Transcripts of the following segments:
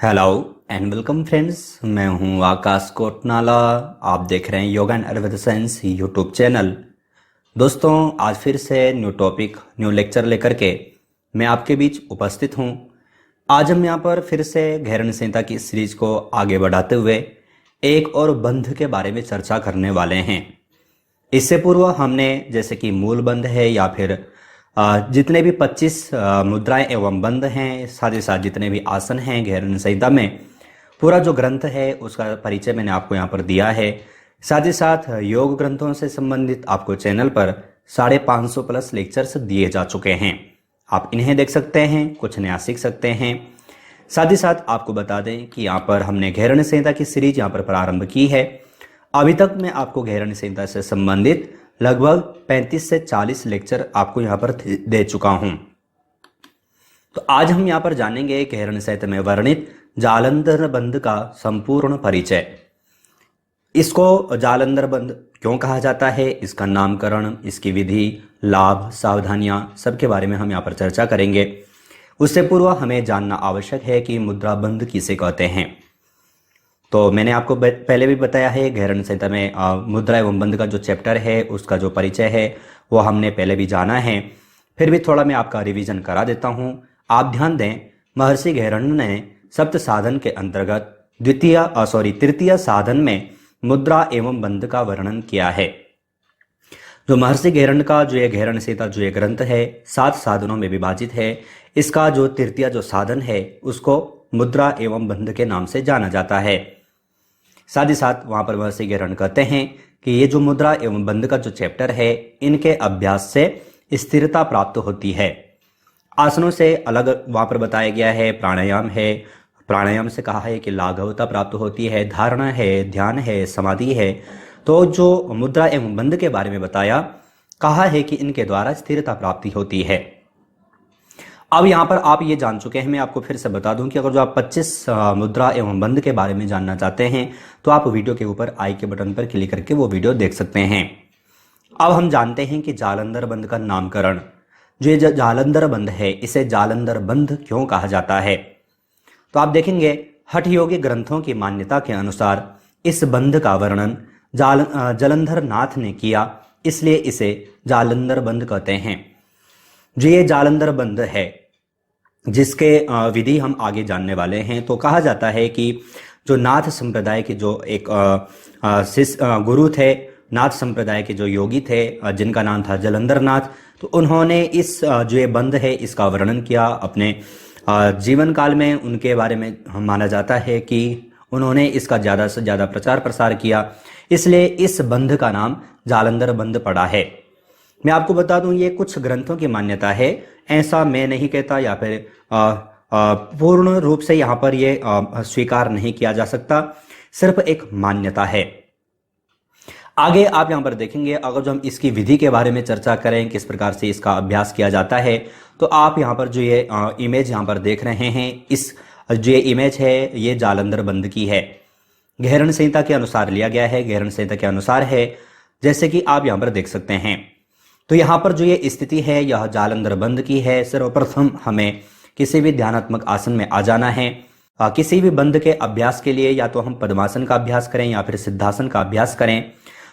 Hello and welcome friends. मैं हूं आकाश कोटनाला। आप देख रहे हैं yoga and Ayurveda science YouTube channel. दोस्तों, आज फिर से न्यू टॉपिक न्यू लेक्चर लेकर के मैं आपके बीच उपस्थित हूं। आज हम यहां पर फिर से घैरण संहिता की सीरीज को आगे बढ़ाते हुए एक और बंध के बारे में चर्चा करने वाले हैं। इससे पूर्व हमने जैसे कि मूल बंध है या फिर जितने भी 25 मुद्राएं एवं बंध हैं, साथ ही साथ जितने भी आसन हैं घैरण संहिता में, पूरा जो ग्रंथ है उसका परिचय मैंने आपको यहाँ पर दिया है। साथ ही साथ योग ग्रंथों से संबंधित आपको चैनल पर 550 प्लस लेक्चर्स दिए जा चुके हैं। आप इन्हें देख सकते हैं, कुछ नया सीख सकते हैं। साथ ही साथ आपको बता दें कि यहाँ पर हमने घैरण संहिता की सीरीज यहाँ पर प्रारंभ की है। अभी तक मैं आपको घैरण संहिता से संबंधित लगभग 35 से 40 लेक्चर आपको यहाँ पर दे चुका हूं। तो आज हम यहाँ पर जानेंगे घैरण संहिता में वर्णित जालंधर बंध का संपूर्ण परिचय। इसको जालंधर बंध क्यों कहा जाता है, इसका नामकरण, इसकी विधि, लाभ, सावधानियां, सबके बारे में हम यहाँ पर चर्चा करेंगे। उससे पूर्व हमें जानना आवश्यक है कि मुद्रा बंध किसे कहते हैं। तो मैंने आपको पहले भी बताया है, घैरण संहिता में मुद्रा एवं बंध का जो चैप्टर है उसका जो परिचय है वो हमने पहले भी जाना है। फिर भी थोड़ा मैं आपका रिवीजन करा देता हूँ। आप ध्यान दें, महर्षि घैरण ने सप्त साधन के अंतर्गत तृतीय साधन में मुद्रा एवं बंध का वर्णन किया है। जो महर्षि घैरण का जो ये घैरण संहिता जो ये ग्रंथ है 7 साधनों में विभाजित है। इसका जो तृतीय जो साधन है उसको मुद्रा एवं बंध के नाम से जाना जाता है। साथ ही साथ वहां पर महर्षि घैरण कहते हैं कि ये जो मुद्रा एवं बंध का जो चैप्टर है, इनके अभ्यास से स्थिरता प्राप्त होती है। आसनों से अलग वहां पर बताया गया है, प्राणायाम है, प्राणायाम से कहा है कि लाघवता प्राप्त होती है, धारणा है, ध्यान है, समाधि है। तो जो मुद्रा एवं बंध के बारे में बताया, कहा है कि इनके द्वारा स्थिरता प्राप्ति होती है। अब यहाँ पर आप ये जान चुके हैं। मैं आपको फिर से बता दूं कि अगर जो आप 25 मुद्रा एवं बंध के बारे में जानना चाहते हैं तो आप वीडियो के ऊपर आई के बटन पर क्लिक करके वो वीडियो देख सकते हैं। अब हम जानते हैं कि जालंधर बंध का नामकरण, जो ये जालंधर बंध है इसे जालंधर बंध क्यों कहा जाता है। तो आप देखेंगे हठ योगी ग्रंथों की मान्यता के अनुसार इस बंध का वर्णन जालंधर नाथ ने किया, इसलिए इसे जालंधर बंध कहते हैं। जो ये जालंधर बंध है जिसके विधि हम आगे जानने वाले हैं, तो कहा जाता है कि जो नाथ संप्रदाय के जो एक गुरु थे, नाथ संप्रदाय के जो योगी थे जिनका नाम था जालंधर नाथ, तो उन्होंने इस जो ये बंध है इसका वर्णन किया अपने जीवन काल में। उनके बारे में हम माना जाता है कि उन्होंने इसका ज़्यादा से ज़्यादा प्रचार प्रसार किया, इसलिए इस बंध का नाम जालंधर बंध पड़ा है। मैं आपको बता दूं ये कुछ ग्रंथों की मान्यता है, ऐसा मैं नहीं कहता, या फिर पूर्ण रूप से यहाँ पर ये स्वीकार नहीं किया जा सकता, सिर्फ एक मान्यता है। आगे आप यहाँ पर देखेंगे, अगर जो हम इसकी विधि के बारे में चर्चा करें, किस प्रकार से इसका अभ्यास किया जाता है, तो आप यहाँ पर जो ये इमेज यहाँ पर देख रहे हैं, इस जो ये इमेज है ये जालंधर बंध की है। घैरण संहिता के अनुसार लिया गया है, घैरण संहिता के अनुसार है, जैसे कि आप यहाँ पर देख सकते हैं। तो यहाँ पर जो ये स्थिति है यह जालंधर बंध की है। सर्वप्रथम हमें किसी भी ध्यानात्मक आसन में आ जाना है। किसी भी बंध के अभ्यास के लिए या तो हम पद्मासन का अभ्यास करें या फिर सिद्धासन का अभ्यास करें।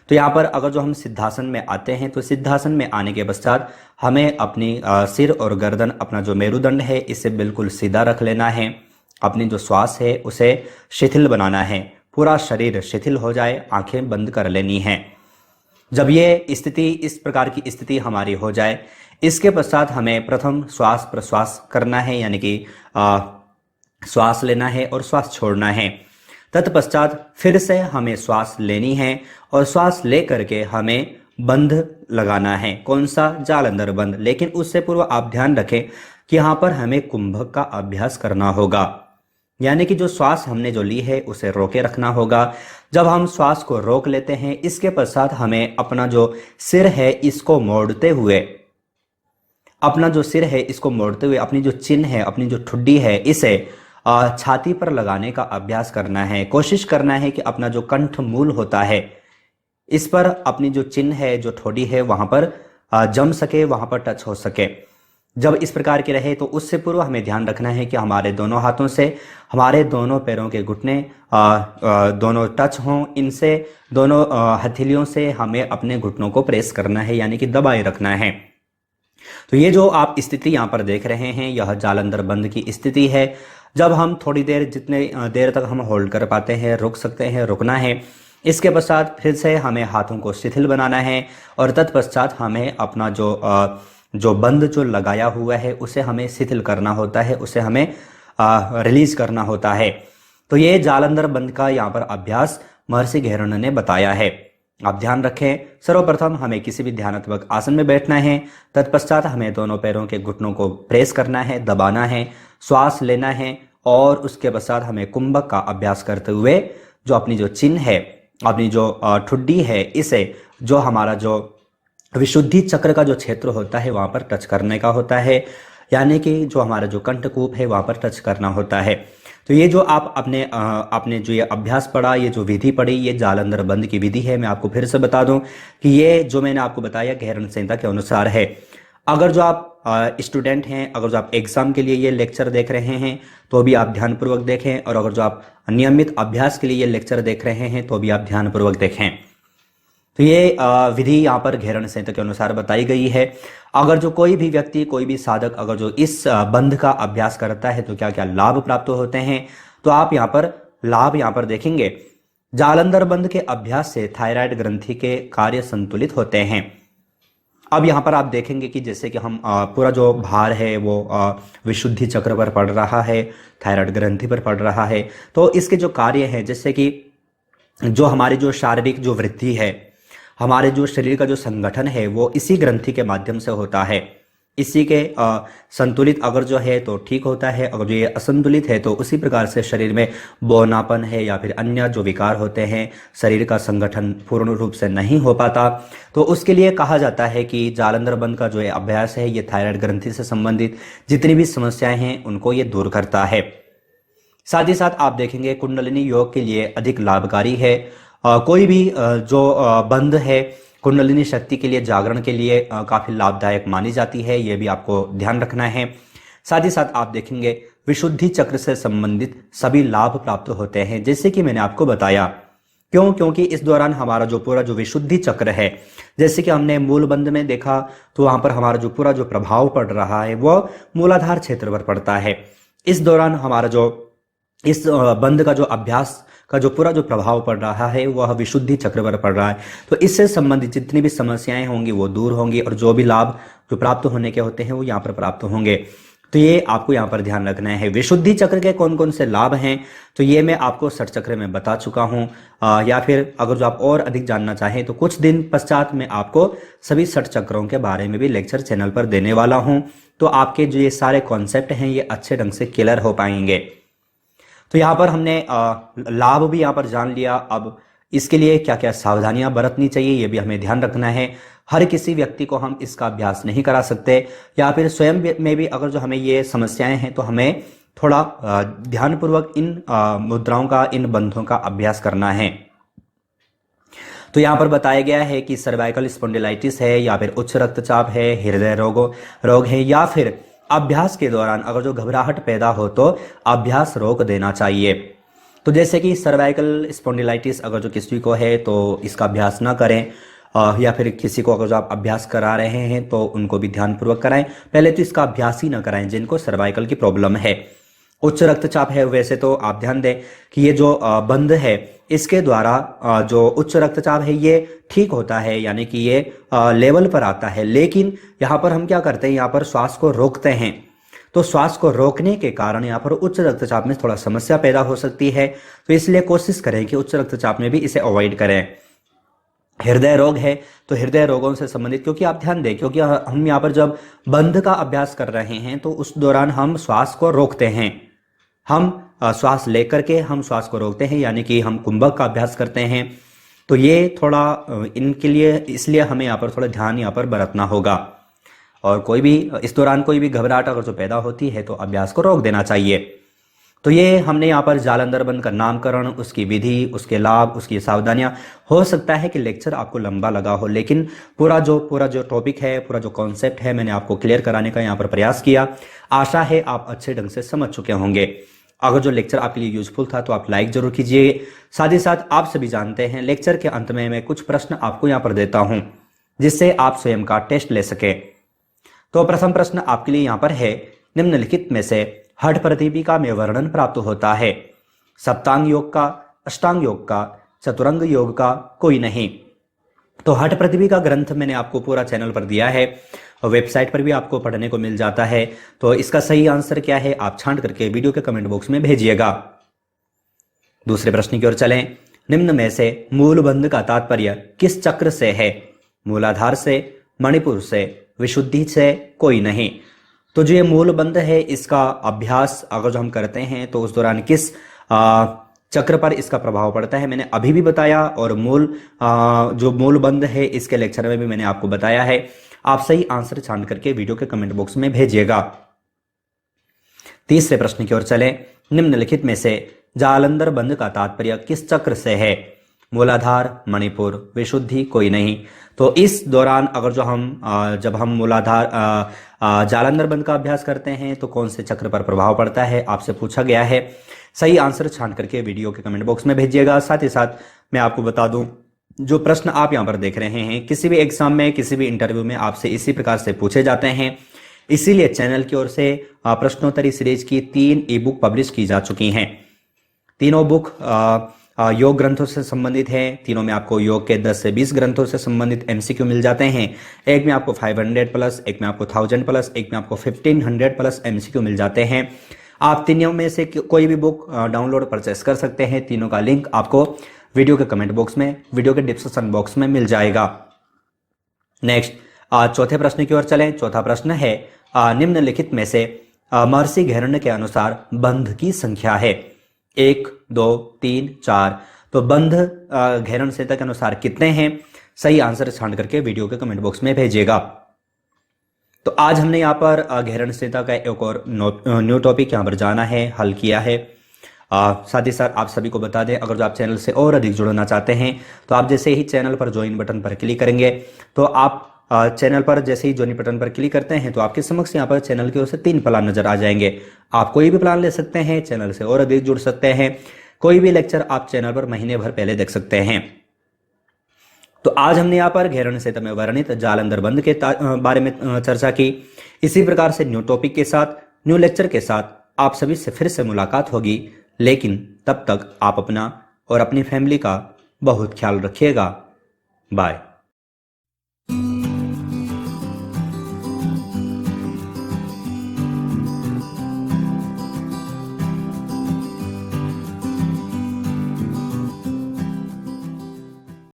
तो यहाँ पर अगर जो हम सिद्धासन में आते हैं तो सिद्धासन में आने के पश्चात हमें अपनी सिर और गर्दन, अपना जो मेरुदंड है इसे बिल्कुल सीधा रख लेना है। अपनी जो श्वास है उसे शिथिल बनाना है, पूरा शरीर शिथिल हो जाए, आंखें बंद कर लेनी है। जब ये स्थिति, इस प्रकार की स्थिति हमारी हो जाए, इसके पश्चात हमें प्रथम श्वास प्रश्वास करना है, यानी कि श्वास लेना है और श्वास छोड़ना है। तत्पश्चात फिर से हमें श्वास लेनी है और श्वास ले करके हमें बंध लगाना है। कौन सा? जालंधर बंध। लेकिन उससे पूर्व आप ध्यान रखें कि यहाँ पर हमें कुंभक का अभ्यास करना होगा, यानी कि जो श्वास हमने जो ली है उसे रोके रखना होगा। जब हम श्वास को रोक लेते हैं, इसके पश्चात हमें अपना जो सिर है इसको मोड़ते हुए, अपनी जो चिन्ह है, अपनी जो ठुड्डी है, इसे छाती पर लगाने का अभ्यास करना है। कोशिश करना है कि अपना जो कंठ मूल होता है इस पर अपनी जो चिन्ह है, जो ठोडी है, वहां पर जम सके, वहां पर टच हो सके। जब इस प्रकार की रहे तो उससे पूर्व हमें ध्यान रखना है कि हमारे दोनों हाथों से हमारे दोनों पैरों के घुटने दोनों टच हों, इनसे दोनों हथेलियों से हमें अपने घुटनों को प्रेस करना है, यानी कि दबाए रखना है। तो ये जो आप स्थिति यहाँ पर देख रहे हैं, यह जालंधर बंद की स्थिति है। जब हम थोड़ी देर, जितने देर तक हम होल्ड कर पाते हैं, रुक सकते हैं, रुकना है। इसके पश्चात फिर से हमें हाथों को शिथिल बनाना है और तत्पश्चात हमें अपना जो बंद जो लगाया हुआ है उसे हमें शिथिल करना होता है, उसे हमें रिलीज करना होता है। तो ये जालंधर बंद का यहाँ पर अभ्यास महर्षि घेरन ने बताया है। आप ध्यान रखें, सर्वप्रथम हमें किसी भी ध्यानात्मक आसन में बैठना है। तत्पश्चात हमें दोनों पैरों के घुटनों को प्रेस करना है, दबाना है, श्वास लेना है और उसके पश्चात हमें कुंभक का अभ्यास करते हुए जो अपनी जो चिन्ह है, अपनी जो ठुड्डी है, इसे जो हमारा जो विशुद्धि चक्र का जो क्षेत्र होता है वहां पर टच करने का होता है, यानी कि जो हमारा जो कंठकूप है वहां पर टच करना होता है। तो ये जो आप अपने जो ये अभ्यास पढ़ा, ये जो विधि पढ़ी, ये जालंधर बंद की विधि है। मैं आपको फिर से बता दूं कि ये जो मैंने आपको बताया घेरन संहिता के अनुसार है। अगर जो आप स्टूडेंट हैं, अगर जो आप एग्जाम के लिए ये लेक्चर देख रहे हैं तो भी आप ध्यानपूर्वक देखें, और अगर जो आप नियमित अभ्यास के लिए ये लेक्चर देख रहे हैं तो भी आप ध्यानपूर्वक देखें। तो ये विधि यहाँ पर घेरन संहिता के अनुसार बताई गई है। अगर जो कोई भी व्यक्ति, कोई भी साधक अगर जो इस बंध का अभ्यास करता है तो क्या क्या लाभ प्राप्त होते हैं, तो आप यहाँ पर लाभ यहाँ पर देखेंगे। जालंधर बंध के अभ्यास से थायराइड ग्रंथि के कार्य संतुलित होते हैं। अब यहाँ पर आप देखेंगे कि जैसे कि हम पूरा जो भार है वो विशुद्धि चक्र पर पड़ रहा है, थायराइड ग्रंथि पर पड़ रहा है। तो इसके जो कार्य हैं, जैसे कि जो हमारी जो शारीरिक जो वृद्धि है, हमारे जो शरीर का जो संगठन है वो इसी ग्रंथि के माध्यम से होता है। इसी के संतुलित अगर जो है तो ठीक होता है, अगर जो ये असंतुलित है तो उसी प्रकार से शरीर में बौनापन है या फिर अन्य जो विकार होते हैं, शरीर का संगठन पूर्ण रूप से नहीं हो पाता। तो उसके लिए कहा जाता है कि जालंधर बंध का जो ये अभ्यास है ये थायराइड ग्रंथि से संबंधित जितनी भी समस्याएं हैं उनको ये दूर करता है। साथ ही साथ आप देखेंगे कुंडलिनी योग के लिए अधिक लाभकारी है। कोई भी जो बंध है कुंडलिनी शक्ति के लिए, जागरण के लिए काफी लाभदायक मानी जाती है, यह भी आपको ध्यान रखना है। साथ ही साथ आप देखेंगे विशुद्धि चक्र से संबंधित सभी लाभ प्राप्त होते हैं, जैसे कि मैंने आपको बताया। क्योंकि इस दौरान हमारा जो पूरा जो विशुद्धि चक्र है, जैसे कि हमने मूल बंध में देखा तो वहां पर हमारा जो पूरा जो प्रभाव पड़ रहा है वो मूलाधार क्षेत्र पर पड़ता है। इस दौरान हमारा जो इस बंध का जो अभ्यास का जो पूरा जो प्रभाव पड़ रहा है वह विशुद्धि चक्र पर पड़ रहा है। तो इससे संबंधित जितनी भी समस्याएं होंगी वो दूर होंगी और जो भी लाभ जो प्राप्त होने के होते हैं वो यहाँ पर प्राप्त होंगे। तो ये आपको यहाँ पर ध्यान रखना है। विशुद्धि चक्र के कौन कौन से लाभ हैं तो ये मैं आपको षट चक्र में बता चुका हूँ, या फिर अगर जो आप और अधिक जानना चाहें तो कुछ दिन पश्चात मैं आपको सभी षट चक्रों के बारे में भी लेक्चर चैनल पर देने वाला हूँ। तो आपके जो ये सारे कॉन्सेप्ट हैं ये अच्छे ढंग से क्लियर हो पाएंगे। तो यहाँ पर हमने लाभ भी यहाँ पर जान लिया। अब इसके लिए क्या क्या सावधानियां बरतनी चाहिए ये भी हमें ध्यान रखना है। हर किसी व्यक्ति को हम इसका अभ्यास नहीं करा सकते, या फिर स्वयं में भी अगर जो हमें ये समस्याएं हैं तो हमें थोड़ा ध्यानपूर्वक इन मुद्राओं का, इन बंधों का अभ्यास करना है। तो यहाँ पर बताया गया है कि सर्वाइकल स्पॉन्डिलाइटिस है, या फिर उच्च रक्तचाप है, हृदय रोग है, या फिर अभ्यास के दौरान अगर जो घबराहट पैदा हो तो अभ्यास रोक देना चाहिए। तो जैसे कि सर्वाइकल स्पॉन्डिलाइटिस अगर जो किसी को है तो इसका अभ्यास ना करें, या फिर किसी को अगर जो आप अभ्यास करा रहे हैं तो उनको भी ध्यानपूर्वक कराएं। पहले तो इसका अभ्यास ही ना कराएं जिनको सर्वाइकल की प्रॉब्लम है। उच्च रक्तचाप है, वैसे तो आप ध्यान दें कि ये जो बंध है इसके द्वारा जो उच्च रक्तचाप है ये ठीक होता है, यानी कि ये लेवल पर आता है। लेकिन यहाँ पर हम क्या करते हैं, यहाँ पर श्वास को रोकते हैं। तो श्वास को रोकने के कारण यहाँ पर उच्च रक्तचाप में थोड़ा समस्या पैदा हो सकती है। तो इसलिए कोशिश करें कि उच्च रक्तचाप में भी इसे अवॉइड करें। हृदय रोग है तो हृदय रोगों से संबंधित, क्योंकि आप ध्यान दें, क्योंकि हम यहाँ पर जब बंध का अभ्यास कर रहे हैं तो उस दौरान हम श्वास को रोकते हैं। हम श्वास लेकर के हम श्वास को रोकते हैं, यानी कि हम कुंभक का अभ्यास करते हैं। तो ये थोड़ा इनके लिए, इसलिए हमें यहाँ पर थोड़ा ध्यान यहाँ पर बरतना होगा। और कोई भी इस दौरान कोई भी घबराहट अगर जो पैदा होती है तो अभ्यास को रोक देना चाहिए। तो ये हमने यहाँ पर जालंधर बंद का नामकरण, उसकी विधि, उसके लाभ, उसकी सावधानियां, हो सकता है कि लेक्चर आपको लंबा लगा हो, लेकिन पूरा जो टॉपिक है, पूरा जो कॉन्सेप्ट है, मैंने आपको क्लियर कराने का यहाँ पर प्रयास किया। आशा है आप अच्छे ढंग से समझ चुके होंगे। अगर जो लेक्चर आपके लिए यूजफुल था तो आप लाइक जरूर कीजिए। साथ ही साथ आप सभी जानते हैं लेक्चर के अंत में मैं कुछ प्रश्न आपको यहाँ पर देता हूँ जिससे आप स्वयं का टेस्ट ले सके। तो प्रथम प्रश्न आपके लिए यहाँ पर है, निम्नलिखित में से हठ प्रतिपिका में वर्णन प्राप्त होता है? सप्तांग योग का, अष्टांग योग का, चतुरंग योग का, कोई नहीं। तो हठ प्रतिपिका ग्रंथ मैंने आपको पूरा चैनल पर दिया है और वेबसाइट पर भी आपको पढ़ने को मिल जाता है। तो इसका सही आंसर क्या है आप छांट करके वीडियो के कमेंट बॉक्स में भेजिएगा। दूसरे प्रश्न की ओर चलें। निम्न में से मूलबंध का तात्पर्य किस चक्र से है? मूलाधार से, मणिपुर से, विशुद्धि से, कोई नहीं। तो जो ये मूलबंध है इसका अभ्यास अगर जो हम करते हैं तो उस दौरान किस चक्र पर इसका प्रभाव पड़ता है मैंने अभी भी बताया, और जो मूलबंध है इसके लेक्चर में भी मैंने आपको बताया है। आप सही आंसर छांट करके वीडियो के कमेंट बॉक्स में भेजिएगा। तीसरे प्रश्न की ओर चलें। निम्नलिखित में से जालंधर बंध का तात्पर्य किस चक्र से है? मूलाधार, मणिपुर, विशुद्धि, कोई नहीं। तो इस दौरान अगर जो जब हम मूलाधार जालंधर बंध का अभ्यास करते हैं तो कौन से चक्र पर प्रभाव पड़ता है आपसे पूछा गया है। सही आंसर छांट करके वीडियो के कमेंट बॉक्स में भेजिएगा। साथ ही साथ मैं आपको बता दूं, जो प्रश्न आप यहां पर देख रहे हैं किसी भी एग्जाम में, किसी भी इंटरव्यू में आपसे इसी प्रकार से पूछे जाते हैं। इसीलिए चैनल की ओर से प्रश्नोत्तरी सीरीज की 3 ई बुक पब्लिश की जा चुकी हैं। तीनों बुक योग ग्रंथों से संबंधित है। तीनों में आपको योग के 10 से 20 ग्रंथों से संबंधित एमसीक्यू मिल जाते हैं। एक में आपको 500 प्लस, एक में आपको 1000 प्लस, एक में आपको 1500 प्लस एमसीक्यू मिल जाते हैं। आप तीनों में से कोई भी बुक डाउनलोड परचेस कर सकते हैं। तीनों का लिंक आपको वीडियो के कमेंट बॉक्स में, वीडियो के डिस्क्रिप्शन बॉक्स में मिल जाएगा। नेक्स्ट चौथे प्रश्न की ओर चलें। चौथा प्रश्न है, निम्नलिखित में से महर्षि घेरण्य के अनुसार बंध की संख्या है? 1, 2, 3, 4। तो बंध घेरण संहिता के अनुसार कितने हैं? सही आंसर छांट करके वीडियो के कमेंट बॉक्स में भेजिएगा। तो आज हमने यहाँ पर घेरण संहिता का एक और न्यू टॉपिक यहाँ पर जाना है, हल किया है। साथ ही साथ आप सभी को बता दें, अगर जो आप चैनल से और अधिक जुड़ना चाहते हैं तो आप जैसे ही चैनल पर ज्वाइन बटन पर क्लिक करेंगे तो आप चैनल पर जैसे ही ज्वाइन बटन पर क्लिक करते हैं तो आपके समक्ष यहाँ पर चैनल की ओर से 3 प्लान नजर आ जाएंगे। आप कोई भी प्लान ले सकते हैं, चैनल से और अधिक जुड़ सकते हैं। कोई भी लेक्चर आप चैनल पर महीने भर पहले देख सकते हैं। तो आज हमने यहाँ पर घेरण संहिता में वर्णित जालंधर बंध के बारे में चर्चा की। इसी प्रकार से न्यू टॉपिक के साथ, न्यू लेक्चर के साथ आप सभी से फिर से मुलाकात होगी। लेकिन तब तक आप अपना और अपनी फैमिली का बहुत ख्याल रखिएगा। बाय।